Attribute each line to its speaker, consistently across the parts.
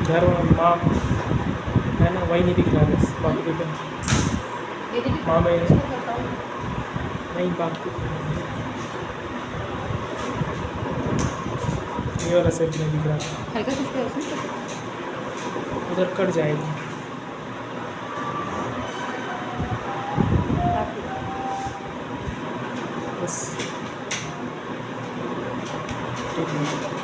Speaker 1: घर माँ है ना, वही नहीं दिख रहा है बस, बाकी दिख रहा है।
Speaker 2: ये देखिए
Speaker 1: माँ में
Speaker 2: इसको करता हूँ।
Speaker 1: नहीं, बाकी ये वाला सेट नहीं दिख रहा था,
Speaker 2: हल्का सा इसको ऐसे
Speaker 1: उधर कट जाएगी।
Speaker 2: काट लो।
Speaker 1: बस ठीक है।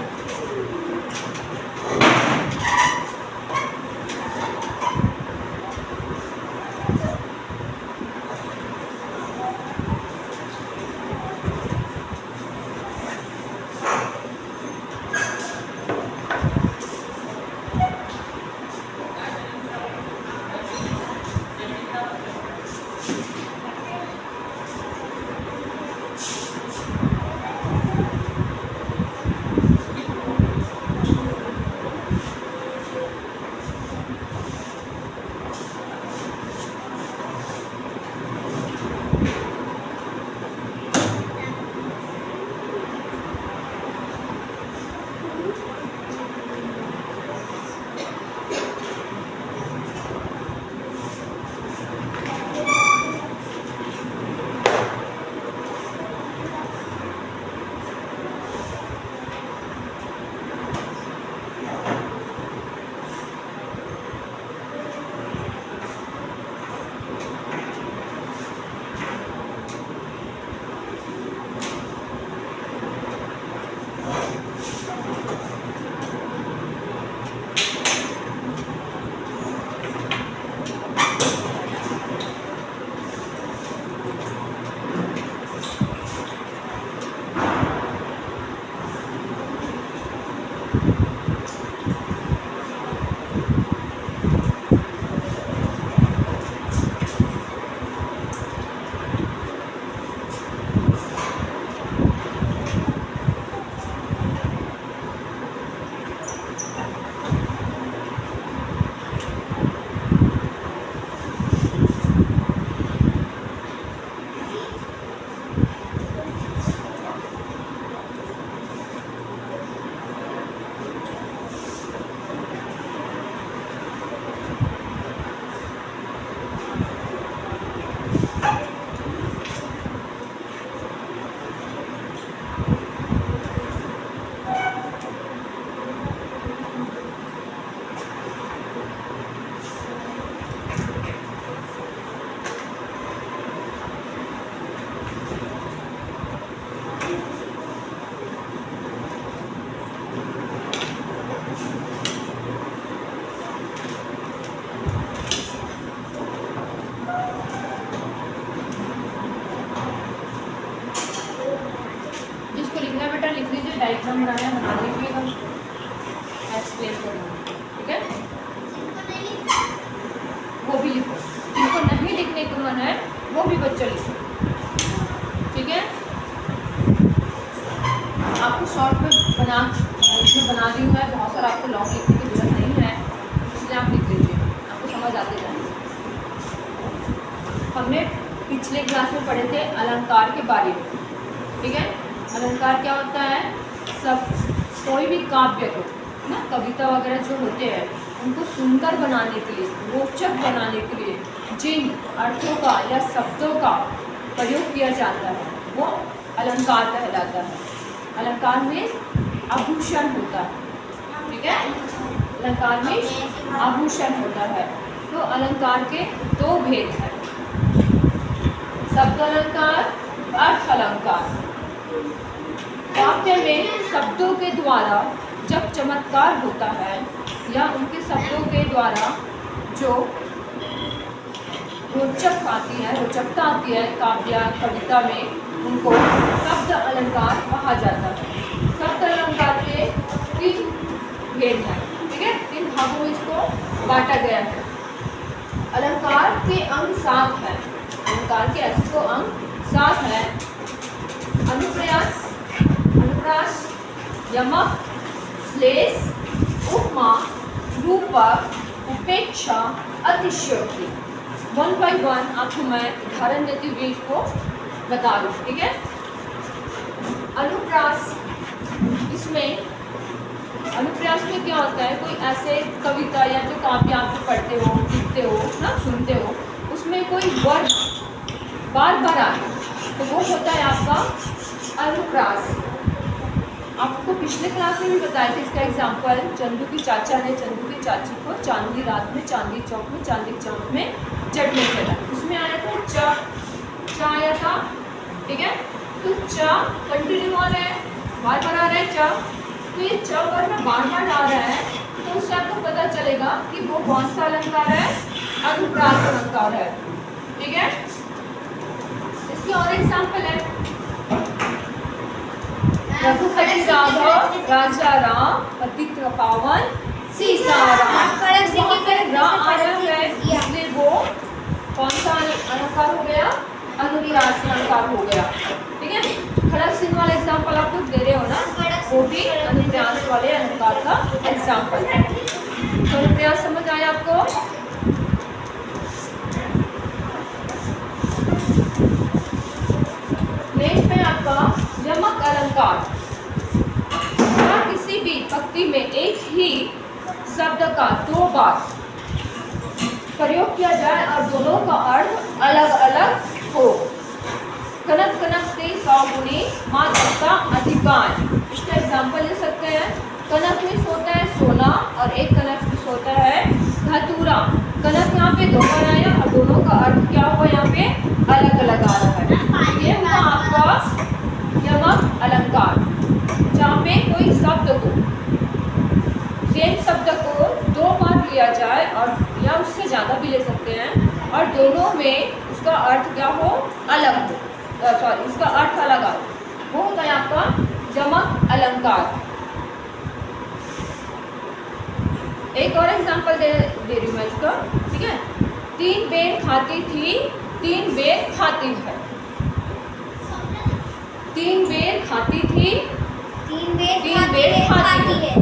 Speaker 2: जिसको लिखना है बेटा लिख लीजिए, डायग्राम बनाना है बना लीजिएगा, एक्सप्लेन करूँगी, ठीक है। वो भी लिखो, जिनको नहीं लिखने को मन है वो भी बच्चा लिखो, ठीक है। आपको शॉर्ट में बना इसमें बना दी हूँ मैं, बहुत सारा आपको लॉन्ग लिखने की जरूरत नहीं है, इसलिए आप लिख लीजिए, आपको समझ आते जाए। हमने पिछले क्लास में पढ़े थे अलंकार के बारे में, ठीक है। अलंकार क्या होता है, सब कोई भी काव्य को ना, कविता वगैरह जो होते हैं उनको सुंदर बनाने के लिए, रोचक बनाने के लिए जिन अर्थों का या शब्दों का प्रयोग किया जाता है वो अलंकार कहलाता है। अलंकार में आभूषण होता है, ठीक है। अलंकार में आभूषण होता है। तो अलंकार के दो भेद हैं, शब्द अलंकार, अर्थ अलंकार। काव्य में शब्दों के द्वारा जब चमत्कार होता है या उनके शब्दों के द्वारा जो रोचक आती है, रोचकता आती है काव्य कविता में, उनको शब्द अलंकार कहा जाता है। शब्द अलंकार के 3 भेद हैं, ठीक है। 3 भागों में इसको बांटा गया है। अलंकार के अंग 7 हैं, अलंकार के ऐसे तो अंग 7 हैं। अनुप्रास, अनुप्रास, यमक, श्लेष, उपमा, रूपक, उपेक्षा, अतिशयोक्ति। 1 by 1 आपको मैं उदाहरण देती हुई इसको बता दूँ, ठीक है। अनुप्रास, इसमें अनुप्रास क्लास में क्या होता है, कोई ऐसे कविता या जो काव्य आप पढ़ते हो, लिखते हो ना, सुनते हो, उसमें कोई वर्ड बार बार आए तो वो होता है आपका अनुप्रास। आपको पिछले क्लास में भी बताया था इसका एग्जाम्पल, चंदू की चाचा ने चंदू की चाची को चांदनी रात में चांदी चौक में चांदी चौक में चटनी चला, उसमें आया था चा आया था, ठीक है। तो चा कंटिन्यू आ रहा है, बार बार आ रहा है चा, तो ये चा बार बार आ रहा है, तो उससे आपको पता चलेगा कि वो कौन सा अलंकार है, अनुप्रास अलंकार है, ठीक है। इसकी और एग्जाम्पल है, रघुपति राघव राजा राम पति पावन सीताराम, वहाँ पे रा आया है, इसलिए वो कौन सा अलंकार हो गया, अनुप्रास अलंकार हो गया, ठीक है। खड़क सिंह वाला एग्जाम्पल आप लोग दे रहे हो ना, वो भी अनुप्रास वाले अलंकार का एग्जाम्पल है। तो अनुप्रास समझ आया आपको? नेक्स्ट है आपका यमक अलंकार। किसी भी पंक्ति में एक ही शब्द का दो बार प्रयोग किया जाए और दोनों का अर्थ अलग अलग हो। कनक कनकते 100 गुनी माँ का अधिकार, इसका एग्जाम्पल ले सकते हैं। कनक में सोता है सोना और एक कनक में सोता है धतूरा। कनक यहाँ पे दो बार आया और दोनों का अर्थ क्या हुआ, यहाँ पे अलग अलग आ रहा है। ये हुआ आपका यमक अलंकार, जहाँ पे कोई शब्द को, सेम शब्द को दो बार लिया जाए और या उससे ज़्यादा भी ले सकते हैं और दोनों में उसका अर्थ क्या हो, अलग हो, सॉरी उसका अर्थ अलग आ, वो होता है आपका यमक अलंकार। एक और एग्जांपल दे रही हूँ मैं इसका, ठीक है। 3 बेर खाती थी 3 बेर खाती है, 3 बेर खाती थी
Speaker 3: 3
Speaker 2: बेर खाती है।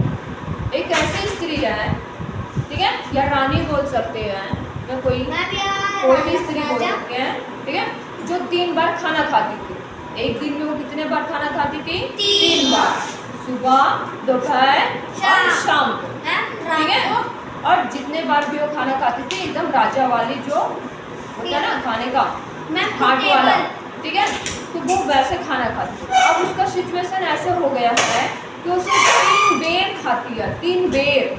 Speaker 2: एक ऐसी स्त्री है, ठीक है, या रानी बोल सकते हैं या कोई भी स्त्री बोल सकते हैं, ठीक है, जो 3 बार खाना खाती थी। एक दिन में वो कितने बार खाना खाती थी, 3 बार, सुबह दोपहर और शाम को, ठीक है। और जितने बार भी वो खाना खाती थी एकदम राजा वाली जो होता है ना खाने का हाट वाला, ठीक है, तो वो वैसे खाना खाती है। अब उसका सिचुएशन ऐसे हो गया है कि उसे 3 बेर खाती है, 3 बेर,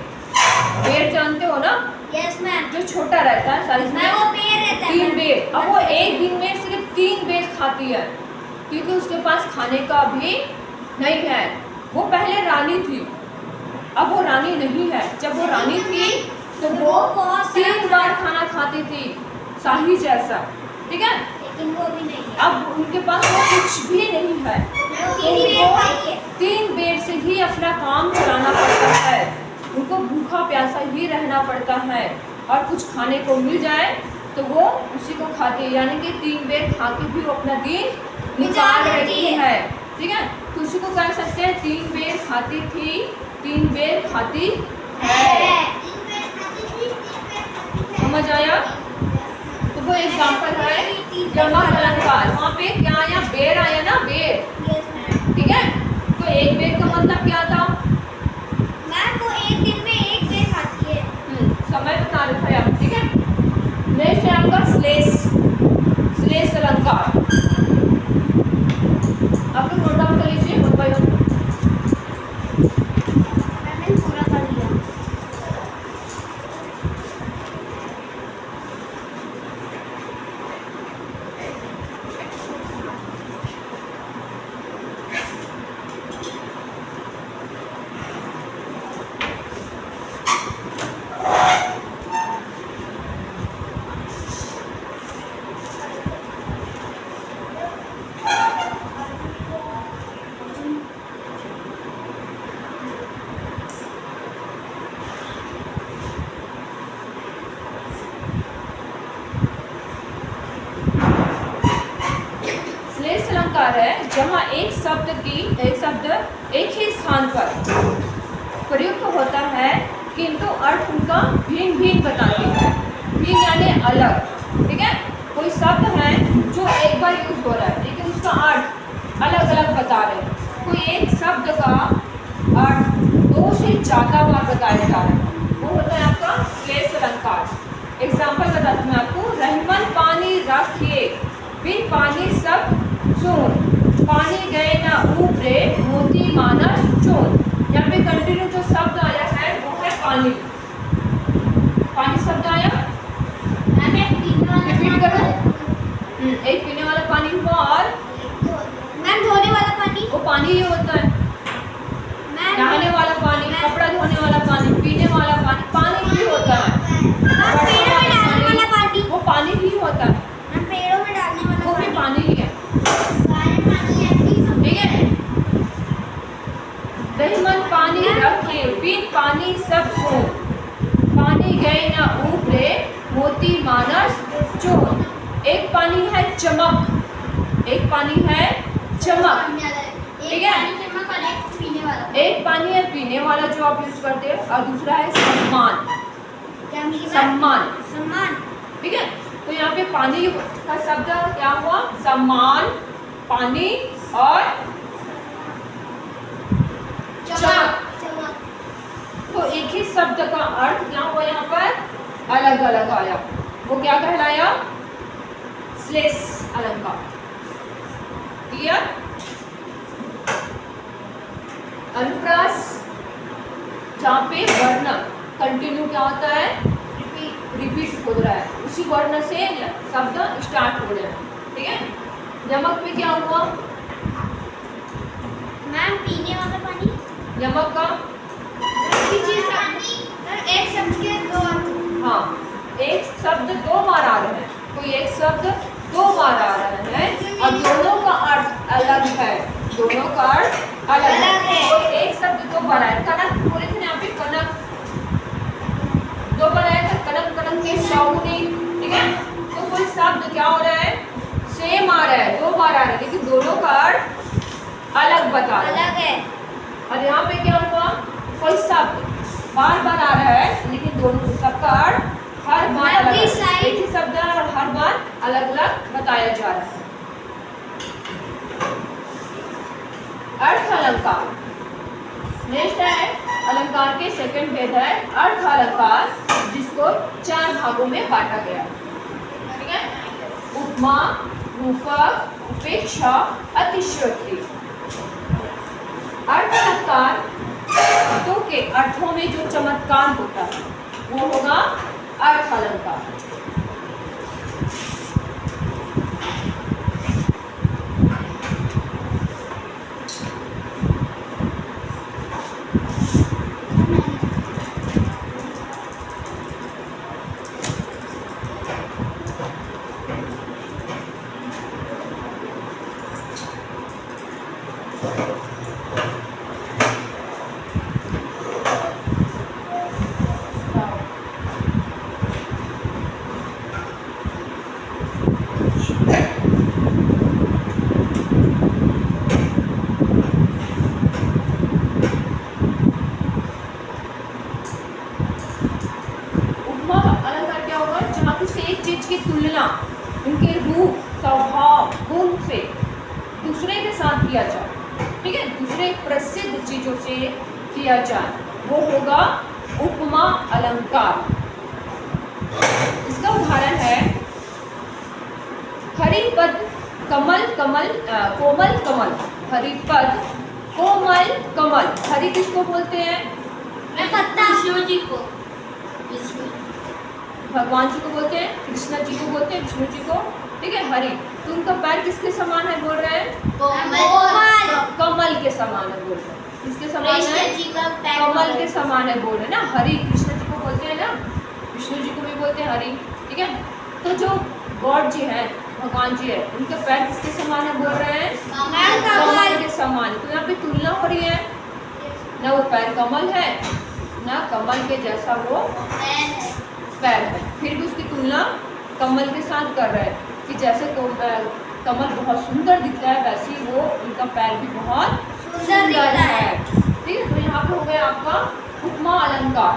Speaker 2: बेर जानते हो ना,
Speaker 3: यस मैम,
Speaker 2: जो छोटा रहता है साइज में,
Speaker 3: वो बेर रहता है
Speaker 2: 3 बेर। अब वो एक दिन में सिर्फ 3 बेर खाती है क्योंकि उसके पास खाने का भी नहीं है। वो पहले रानी थी, अब वो रानी नहीं है। जब वो रानी थी तो वो 3 बार खाना खाती थी, शाही जैसा, ठीक है।
Speaker 3: लेकिन वो भी नहीं है,
Speaker 2: अब उनके पास वो कुछ भी नहीं है, तो उनको 3 बेर से ही अपना काम चलाना पड़ता है, उनको भूखा प्यासा ही रहना पड़ता है और कुछ खाने को मिल जाए तो वो उसी को खाती है, यानी कि 3 बेर खा के भी वो अपना दिन निकाल रही है, ठीक है। तो उसी को कह सकते हैं 3 बेर खाती थी 3 बेर खाती है। समझ आया? तो वो एग्जाम्पल है यमक अलंकार। वहाँ पे क्या आया, बेर आया ना, बेर, ठीक है। तो एक बेर का मतलब क्या था,
Speaker 3: मैम वो एक दिन में एक बेर खाती है।
Speaker 2: समय बता रहे थे आप, ठीक है। नेक्स्ट है आपका श्लेष, श्लेष अलंकार। आप लोग नोट डाउन कर लीजिए, वन बाय वन।
Speaker 3: मैंने पूरा कर लिया।
Speaker 2: है जहाँ एक शब्द एक ही स्थान पर प्रयुक्त होता है किंतु अर्थ उनका भिन्न भिन्न बताते हैं। भिन्न यानी अलग, ठीक है। कोई शब्द है जो एक बार यूज हो रहा है लेकिन उसका अर्थ अलग अलग बता रहे हैं। कोई एक शब्द का अर्थ 2 से ज़्यादा बार बताया जा रहा है, वो होता है आपका श्लेष अलंकार। एग्जाम्पल बताती हूँ आपको। रहमन पानी रखिए, बिन पानी सब सोन, पानी गए ना ऊपरे, मोती मानस चोन। यहाँ पे कंटिन्यू जो शब्द आया है वो है पानी। पानी शब्द आया, रिपीट करो। एक पीने वाला पानी हुआ, और
Speaker 3: मैम धोने वाला पानी,
Speaker 2: वो पानी ही होता है। नहाने वाला पानी, कपड़ा धोने वाला पानी, पीने वाला पानी, पानी ही होता है।
Speaker 3: पेड़ों में डालने वाला पानी,
Speaker 2: वो पानी ही होता है,
Speaker 3: मैम पेड़ों में डालने वाला
Speaker 2: वो भी पानी ही है।
Speaker 3: पानी।
Speaker 2: ठीक है। रहमन पानी रखे, बिन पानी सब सोन, पानी गए ना ऊपरे, मोती मानस चोन। एक पानी है चमक, एक पानी है चमक। ठीक है। एक पानी है पीने वाला जो आप यूज करते हैं, और दूसरा है सम्मान। सम्मान,
Speaker 3: सम्मान।
Speaker 2: ठीक है। तो यहाँ पे पानी का शब्द क्या हुआ? सम्मान, पानी और चमक। तो एक ही शब्द का अर्थ क्या हुआ यहाँ पर? अलग अलग आया। वो क्या कहलाया? श्लेष अलंकार। क्लियर? अनुप्रास, जहाँ पे वर्ण कंटिन्यू क्या होता है? रिपीट हो रहा है, उसी वर्ण से शब्द स्टार्ट हो रहे हैं। ठीक है। यमक में क्या हुआ?
Speaker 3: मैम पीने वाला पानी,
Speaker 2: यमक का
Speaker 3: एक शब्द के दो अर्थ।
Speaker 2: हाँ, एक शब्द दो बार आ रहे हैं, कोई एक शब्द दो बार आ रहा है और दोनों का अर्थ अलग है। दोनों का अर्थ अलग है। कोई एक शब्द दो बार आया, कनक बोले थे यहाँ पे, कनक दो बार आया था, कनक कनक के शौनी। ठीक है। तो कोई शब्द क्या हो रहा है? सेम आ रहा है, दो बार आ रहा है, लेकिन दोनों का अर्थ अलग बता रहा है।
Speaker 3: अलग है।
Speaker 2: और यहाँ पे क्या हुआ? कोई शब्द बार बार आ रहा है, लेकिन दोनों सबका अर्थ हर बार अलग है। एक ही शब्द है और हर बार अलग अलग बताया जा रहा है। अर्थ अलंकार। नेक्स्ट है अलंकार के सेकंड भेद है अर्थ अलंकार, जिसको चार भागों में बांटा गया। ठीक है। उपमा, रूपक, उपेक्षा, अतिशयोक्ति। अर्थ अलंकार शब्दों के अर्थों में जो चमत्कार होता है वो होगा अर्थ अलंकार। तुलना उनके रूप, स्वभाव, गुण से दूसरे के साथ किया जाए। ठीक है। दूसरे प्रसिद्ध चीजों से किया जाए, वो होगा उपमा अलंकार। इसका उदाहरण है हरिपद कमल कमल कोमल कमल। हरिपद कोमल कमल। हरि किसको बोलते हैं?
Speaker 3: विष्णु जी को।
Speaker 2: भगवान जी को बोलते हैं, कृष्ण जी को बोलते हैं, विष्णु जी को। ठीक है। हरि, तो उनका पैर किसके समान है बोल रहे हैं? कमल के समान है बोल रहे हैं। किसके समान है? कमल के समान है बोल रहे हैं ना। हरि कृष्ण जी को बोलते हैं ना, विष्णु जी को भी बोलते हैं हरि। ठीक है। तो जो गॉड जी है, भगवान जी है, उनके पैर किसके समान है बोल रहे हैं? कमल के समान है। तो यहाँ पे तुलना हो रही है, ना वो पैर कमल है, ना कमल के जैसा वो पैर है, फिर भी उसकी तुलना कमल के साथ कर रहे हैं कि जैसे कमल बहुत सुंदर दिखता है, वैसे ही वो उनका पैर भी बहुत सुंदर है। ठीक है। तो यहाँ पे हो गया आपका उपमा अलंकार।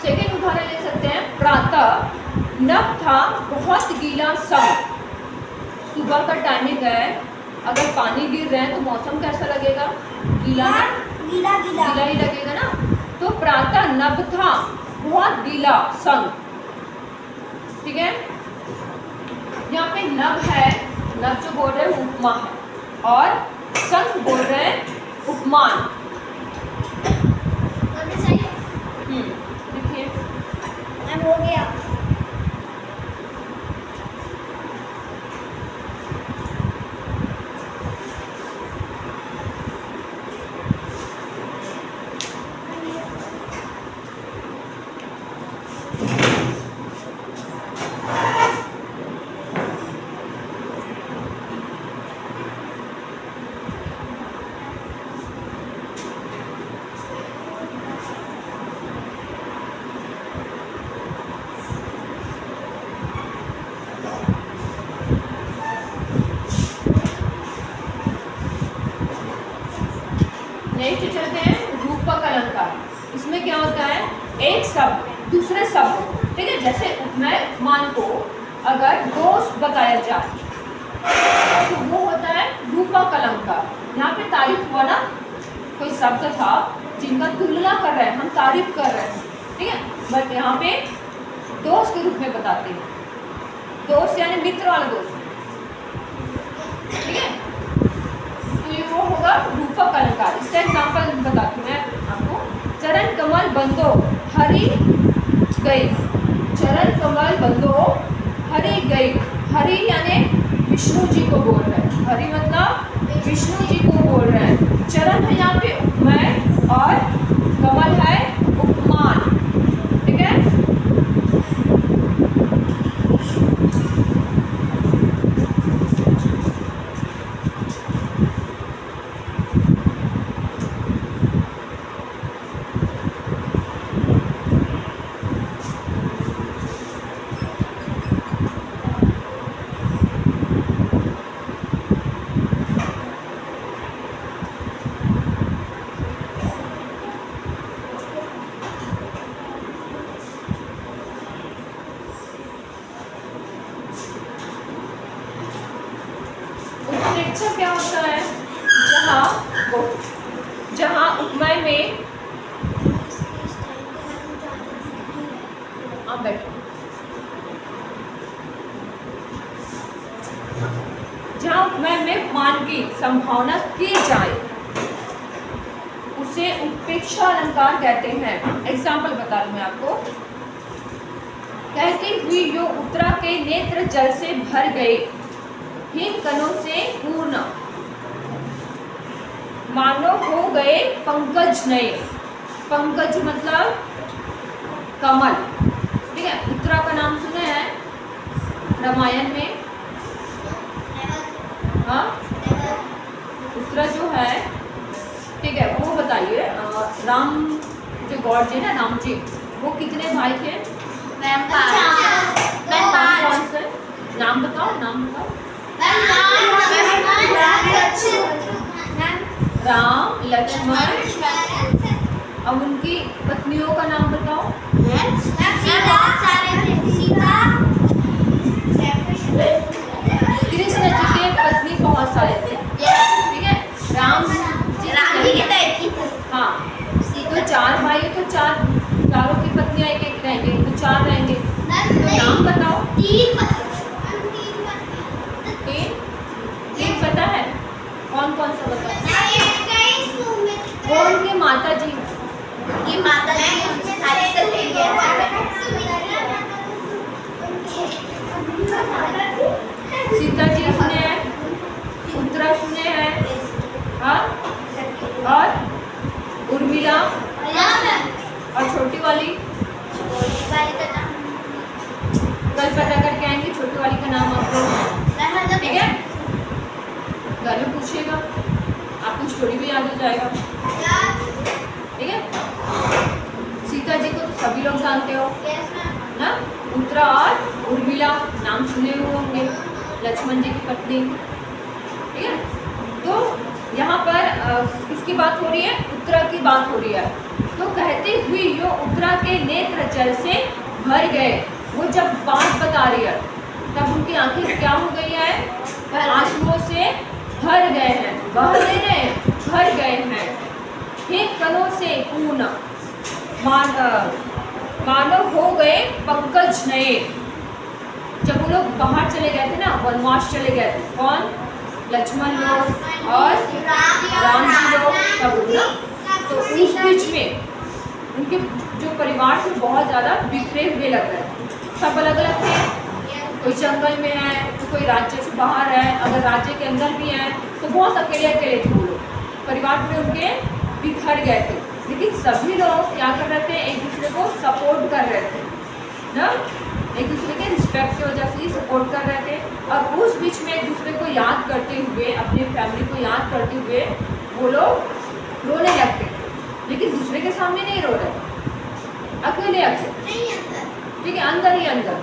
Speaker 2: सेकेंड उदाहरण ले सकते हैं। प्रातः नभ था बहुत गीला संग, सुबह का टाइमिंग है, अगर पानी गिर रहे हैं तो मौसम कैसा लगेगा? गीला ना?
Speaker 3: गीला गीला
Speaker 2: गीला ही लगेगा ना। तो प्रातः नभ था, बहुत गीला संग। ठीक है, यहाँ पे नभ है, नभ जो बोल रहे हैं उपमा है, और संग बोल रहे हैं उपमान। देखिए
Speaker 3: हो गया।
Speaker 2: नेक्स्ट चलते हैं रूपक अलंकार। इसमें क्या होता है, एक शब्द दूसरे शब्द, ठीक है, जैसे उपमेय उपमान को अगर दोष बताया जाए तो वो होता है रूपक अलंकार। यहाँ पे तारीफ हुआ ना, कोई शब्द था जिनका तुलना कर रहे हैं, हम तारीफ कर रहे हैं, ठीक है, बट यहाँ पे दोष के रूप में बताते हैं। दोष यानी मित्र वाला दोष, ठीक है। तो ये वो होगा रूपक अलंकार। इसका एग्जाम्पल बताती हूँ मैं आपको। चरण कमल बंदो हरि गई, चरण कमल बंदो हरि गई। हरि यानी विष्णु जी को बोल रहे हैं, हरि मतलब विष्णु जी को बोल रहे हैं। चरण है यहाँ पे उपमेय और कमल है उपमान, ठीक है। उत्प्रेक्षा क्या होता है, जहाँ उपमेय में आप बैठो, जहाँ उपमेय में उपमान की संभावना की जाए उसे उत्प्रेक्षा अलंकार कहते हैं। एग्जाम्पल बता रही हूँ मैं आपको। कहती हुई यो उत्तरा के नेत्र जल से भर गए, हिम कणों से पूर्ण, मानो हो गए पंकज नए। पंकज मतलब कमल, ठीक है। उत्तरा का नाम सुने हैं रामायण में? हाँ, उत्तरा जो है, ठीक है, वो बताइए। राम जो गॉड जी ना, राम जी, वो कितने भाई थे? कौन से? नाम बताओ, नाम बताओ। राम, लक्ष्मण, अब उनकी पत्नियों का नाम बताओ। कृष्ण जी के पत्नी बहुत सारे थे, ठीक है। राम जी, हाँ, तो 4 भाई, तो चारों की पत्नियां एक एक रहेंगे, तो 4 रहेंगे। तो नाम बताओ। 3 पता है? कौन कौन सा बताओ? वो उनके माता जी, सीता जी सुने हैं, उत्तरा सुने हैं, हाँ, और उर्मिला, और छोटी वाली कल पता करके आएंगे। छोटी वाली का नाम आपको, ठीक है, घर में पूछिएगा, आपको स्टोरी भी याद हो जाएगा, ठीक है। सीता जी को तो सभी लोग जानते हो ना, उत्तरा और उर्मिला नाम सुने हुए होंगे, लक्ष्मण जी की पत्नी, ठीक है। तो यहाँ पर किसकी बात हो रही है? उत्तरा की बात हो रही है। तो कहती हुई यो उत्तरा के नेत्र जल से भर गए। वो जब बात बता रही है तब उनकी आंखें क्या हो गई है? आंसुओं से भर गए हैं, बह नहीं रहे, भर गए हैं। हे कणों से पूर्ण मानव हो गए पंकज नए। जब वो लोग बाहर चले गए थे ना, वनवास चले गए थे, कौन? लक्ष्मण लोग और राम जी लोग सब लोग ना, तो उस बीच में उनके जो परिवार थे बहुत ज़्यादा बिखरे हुए लग रहे थे। सब अलग अलग थे, कोई जंगल में है तो कोई राज्य से बाहर है, अगर राज्य के अंदर भी है तो बहुत अकेले अकेले थे वो लोग, परिवार में उनके बिखर गए थे। लेकिन सभी लोग क्या कर रहे थे? एक दूसरे को सपोर्ट कर रहे थे ना, एक दूसरे के रिस्पेक्ट की वजह से ही सपोर्ट कर रहे थे। और उस बीच में एक दूसरे को याद करते हुए, अपने फैमिली को याद करते हुए वो लोग रोने लगते थे, लेकिन दूसरे के सामने नहीं रो रहे, अकेले अकेले, ठीक है, अंदर ही अंदर।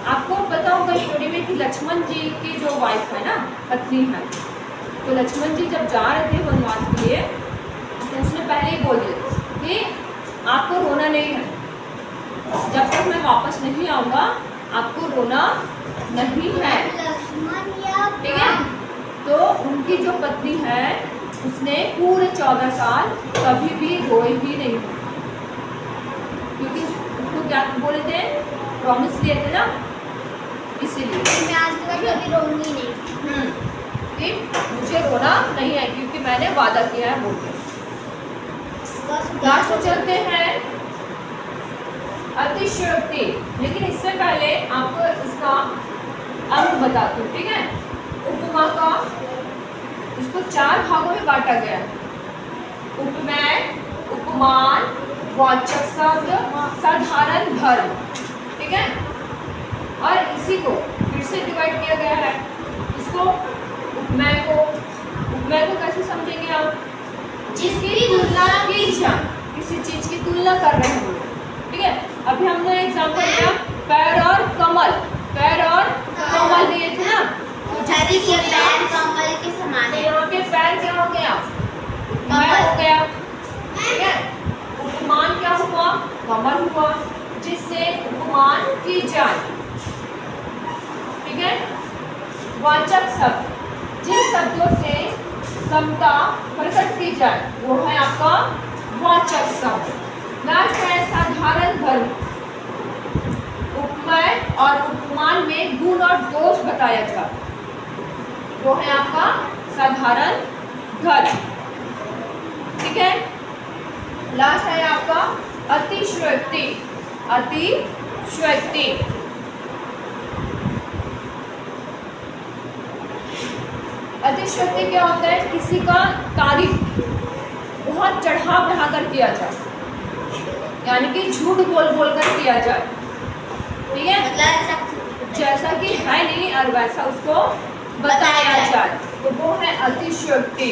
Speaker 2: आपको पता होगा स्टोरी में कि लक्ष्मण जी की जो वाइफ है ना, पत्नी है, तो लक्ष्मण जी जब जा रहे थे वनवास के लिए तो उसने पहले ही बोल दिया कि आपको रोना नहीं है, जब तक मैं वापस नहीं आऊँगा आपको रोना नहीं है, ठीक है। तो उनकी जो पत्नी है उसने पूरे 14 साल कभी भी रोई ही नहीं, क्योंकि उसको क्या बोले थे? प्रॉमिस लिए थे ना, इसीलिए
Speaker 3: मैं आज के बाद कभी रोऊंगी नहीं।
Speaker 2: कि मुझे रोना नहीं है क्योंकि मैंने वादा किया है बोल के। लास्ट में चलते हैं अतिशयोक्ति, लेकिन इससे पहले आपको इसका अंग बताती हूँ, ठीक है। उपमा का इसको 4 भागों में बांटा गया है। उपमेय, उपमान, वाचक शब्द, साधारण धर्म, ठीक है। और इसी को फिर से डिवाइड किया गया है। इसको उपमेय को कैसे समझेंगे आप? जिसकी तुलना की जाए, किसी चीज की तुलना कर रहे हैं, ठीक है। अभी हमने एग्जांपल लिया पैर और कमल, पैर और कमल दिए थे ना, तो
Speaker 3: हरी के पैर कमल के समान है।
Speaker 2: यहाँ पे पैर क्या हो गया? कमल हो गया, ठीक है। उपमान क्या हुआ? कमल हुआ, जिससे उपमान की जाए, ठीक है। वाचक शब्द, जिन शब्दों से समता प्रकट की जाए वो है आपका वाचक शब्द। लास्ट है साधारण धर्म। उपमेय और उपमान में गुण और दोष बताया जाए, वो है आपका साधारण धर्म, ठीक है। लास्ट है आपका अतिशयोक्ति, अतिशयोक्ति। अतिशयोक्ति क्या होता है? किसी का तारीफ बहुत चढ़ा बढ़ाकर किया जाए, यानी कि झूठ बोल बोल कर किया जाए, ठीक है। जैसा कि है नहीं और वैसा उसको बताया जाए, तो वो है अतिशयोक्ति।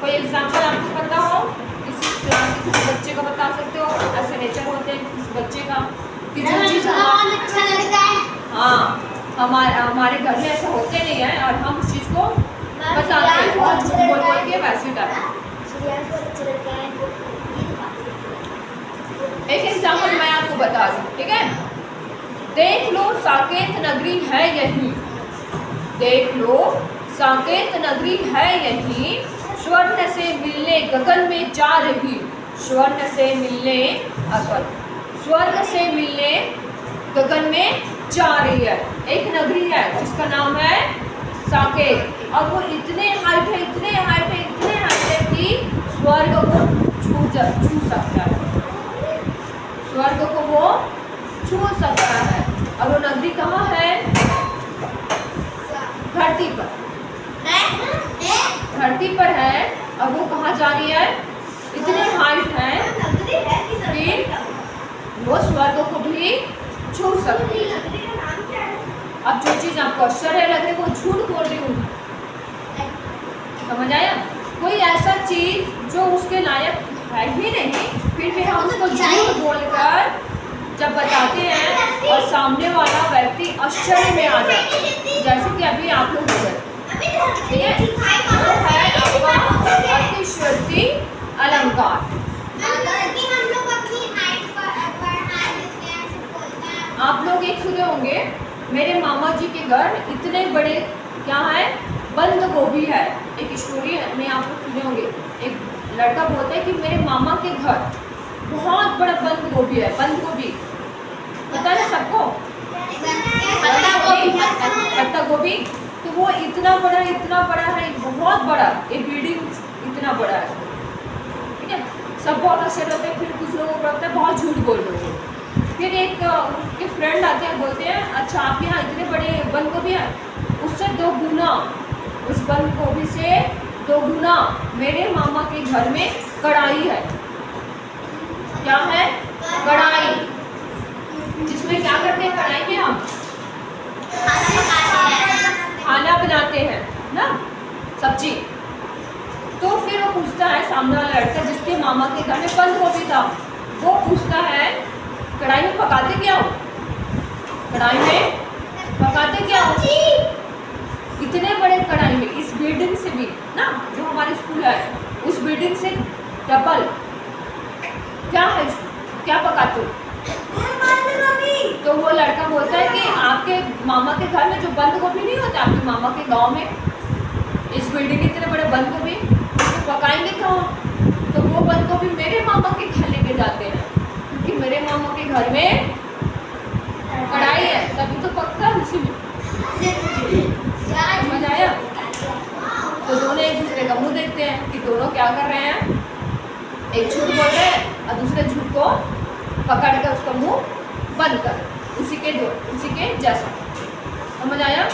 Speaker 2: कोई एग्जांपल आपको पता हो किसी क्लास के किसी बच्चे का बता सकते हो? ऐसे नेचर होते हैं किसी बच्चे का कि जो चीज़
Speaker 3: अच्छा लगता है,
Speaker 2: हाँ हमारे घर में ऐसा होते नहीं है और हम उस चीज़ को बताते हैं बहुत झूठ बोल बोल के वैसे डालें। एक एग्जाम्पल मैं आपको बता दूं, ठीक है। देख लो साकेत नगरी है यही, देख लो साकेत नगरी है यही, स्वर्ण से मिलने गगन में जा रही, स्वर्ण से मिलने स्वर्ग से मिलने गगन में जा रही है। एक नगरी है जिसका नाम है साकेत, और वो इतने हाइट है, इतने हाइट है, इतने हाइट है कि स्वर्ग को छू सकता है, स्वर्ग को वो छू सकता है। और वो नगरी कहाँ है? धरती पर, धरती पर है। और वो कहाँ जा रही है? इतने हाइट है कि वो स्वर्ग को भी छू सकती है। अब जो चीज़ आपको आश्चर्य लग रही है वो झूठ बोल रही हूँ, समझ आया? कोई ऐसा चीज़ जो उसके लायक है ही नहीं, फिर भी हम उसको झूठ बोलकर जब बताते हैं और सामने वाला व्यक्ति आश्चर्य में आ जाता है, जैसे कि अभी आप लोग हो गए, ठीक है। वो है आपका अतिशयोक्ति अलंकार। आप लोग एक सुने होंगे मेरे मामा जी के घर इतने बड़े क्या है, बंद गोभी है। एक स्टोरी है, मैं आपको सुने होंगे। एक लड़का बोलता है कि मेरे मामा के घर बहुत बड़ा बंद गोभी है। बंद गोभी पता है सबको, पत्ता गोभी। तो वो इतना बड़ा है, बहुत बड़ा, ये बिल्डिंग इतना बड़ा है, ठीक है। सब बहुत एक्साइटेड होते हैं। फिर कुछ लोगों को लगता है बहुत झूठ बोल रहे हो। फिर एक उनके फ्रेंड आते हैं, बोलते हैं अच्छा आप यहाँ इतने बड़े बंद गोभी है, उससे 2 गुना, उस बंद गोभी से 2 गुना मेरे मामा के घर में कढ़ाई है। क्या है? कढ़ाई, जिसमें क्या करते हैं कढ़ाई में हम खाना बनाते हैं ना, सब्जी। तो फिर वो पूछता है, सामने वाला लड़का जिसके मामा के घर में बंद गोभी था, वो पूछता है कढ़ाई में पकाते क्या हो? कढ़ाई में पकाते क्या हो? इतने बड़े कढ़ाई में, इस बिल्डिंग से भी ना, जो हमारी स्कूल है उस बिल्डिंग से डबल क्या है, क्या पकाते हो? तो वो लड़का बोलता है कि आपके मामा के घर में जो बंद गोभी नहीं होता, आपके मामा के गांव में इस बिल्डिंग के इतने बड़े बंद गोभी तो पकाएंगे कहाँ? तो वो बंद गोभी मेरे मामा के घर लेके जाते हैं, क्योंकि मेरे मामा के घर में कढ़ाई है, तभी तो पकता है उसी में। समझ आया? तो दोनों एक दूसरे का मुंह देखते हैं कि दोनों क्या कर रहे हैं। एक झूठ बोल रहे हैं और दूसरे झूठ को पकड़ कर उसका मुंह बंद कर, उसी के जैसा। समझ आया?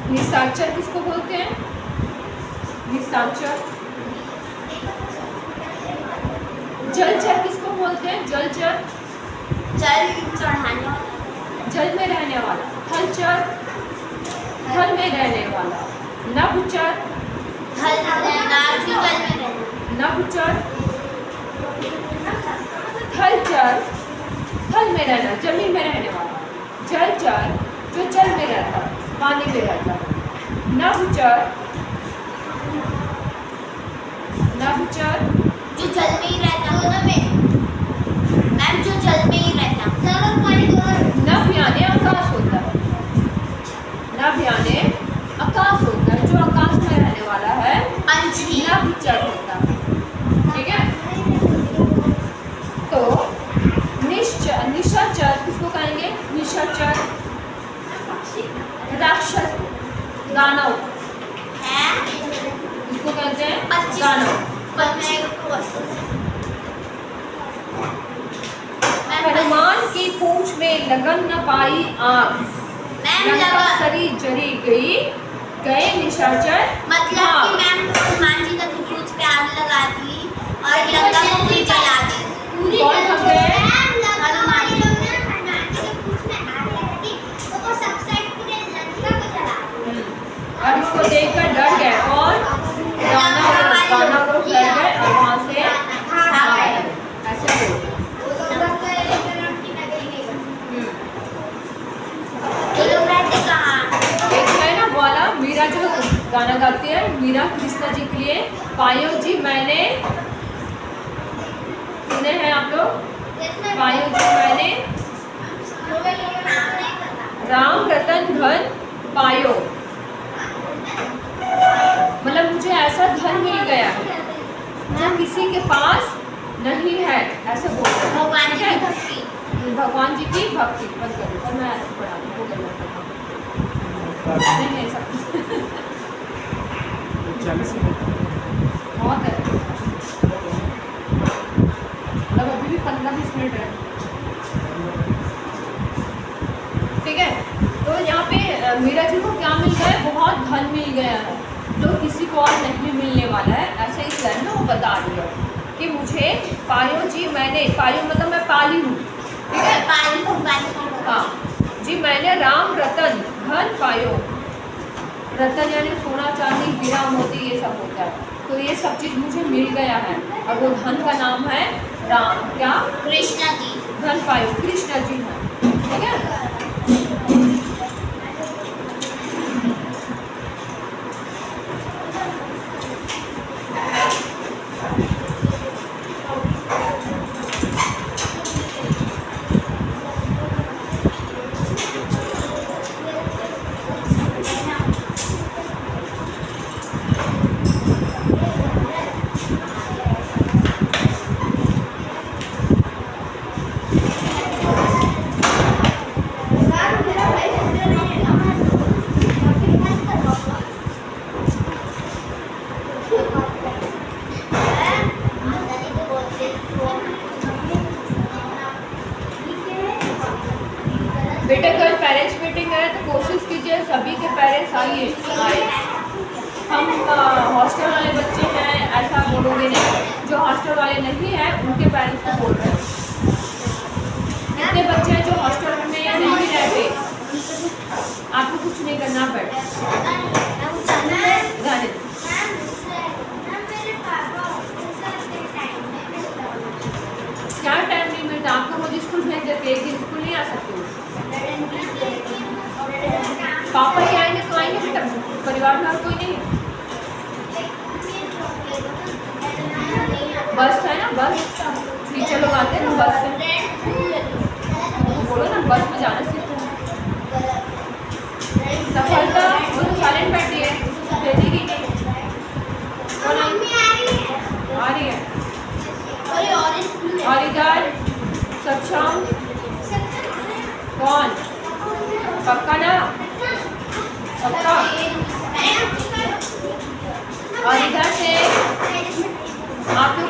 Speaker 2: निशाचर किसको बोलते हैं? निशाचर। जलचर किसको बोलते हैं? जलचर,
Speaker 3: जल चढ़ाने वाला,
Speaker 2: जल में रहने वाला। थलचर, थल में रहने वाला। नभचर, नभचर। थलचर, थल में रहना, जमीन में रहने वाला। जलचर, जो जल में रहता है, पानी में रहता है। नभचर, नभचर
Speaker 3: जो जल में ही रहता हो ना मैम, जो जल में ही रहता।
Speaker 2: नभ यानी आकाश होता है, नभ यानी आकाश होता है, जो आकाश में रहने वाला है नभचर होता है, ठीक है। तो निशाचर किसको कहेंगे? निशाचर। राक्षस, दानव, इसको कहते हैं दानव। हनुमान की पूंछ में लगन न पाई आग, लंका सरी जरी गए निशाचर।
Speaker 3: मतलब कि मैम हनुमान जी का पूंछ पे आग लगा दी और लंका को भी जला दी।
Speaker 2: कौन भग गए?
Speaker 3: हनुमान जी के पूंछ में आग लगी तो वो सब साइड पूरे लंका को जला दी।
Speaker 2: और इसको देखकर डर गए और दानव लोग डर गए और वहां से भाग गए। ऐसे बोलते हैं। गाना गाती है मीरा कृष्णा जी के लिए। पायो जी मैंने, सुने हैं आप लोग? पायो जी मैंने राम रतन धन पायो, मतलब मुझे ऐसा धन मिल गया जो किसी के पास नहीं है, ऐसे बोल रहे हैं।
Speaker 3: भगवान की भक्ति।
Speaker 2: भगवान जी की भक्ति बंद कर दो, और मैं ऐसे पढ़ा दूँ, वो गलत है। नहीं नहीं सब
Speaker 1: 40 मिनट
Speaker 2: बहुत है, मतलब अभी भी 15-20 मिनट है। ठीक है, तो यहाँ पे मीरा जी को क्या मिल गया है? बहुत धन मिल गया है जो किसी को और नहीं मिलने वाला है। ऐसे इस लाइन में वो बता रही है कि मुझे पायो जी मैंने, पायो मतलब मैं पाली हूँ, ठीक है,
Speaker 3: पाली भगवान।
Speaker 2: हाँ जी मैंने राम रतन धन पायो। रतन यानी सोना चांदी हीरा मोती ये सब होता है, तो ये सब चीज़ मुझे मिल गया है और वो धन का नाम है राम, क्या?
Speaker 3: कृष्णा जी।
Speaker 2: धन पायो कृष्ण जी हैं, ठीक है। बेटा कल पेरेंट्स मीटिंग है तो कोशिश कीजिए सभी के पेरेंट्स आइए आए। हम हॉस्टल वाले बच्चे हैं ऐसा बोलोगे नहीं, जो हॉस्टल वाले नहीं हैं उनके पेरेंट्स को बोल रहे हैं। कितने बच्चे हैं जो हॉस्टल में नहीं रहते, आपको कुछ नहीं करना पड़े, गाने क्या टाइम नहीं मिलता आपको, रोज स्कूल भेज देते, एक दिन स्कूल नहीं आ सकते हो। पापा ही आएंगे तो आएंगे बेटा, परिवार में और कोई नहीं। बस है ना, बस टीचर लोग आते हैं ना बस से, बोलो ना बस में जाना सीखो। सफलता वो तो साइलेंट बैठी है, दे देगी नहीं, कौन आ रही है? और इधर सक्षम कौन? पक्का ना? पक्का। और इधर से आप लोग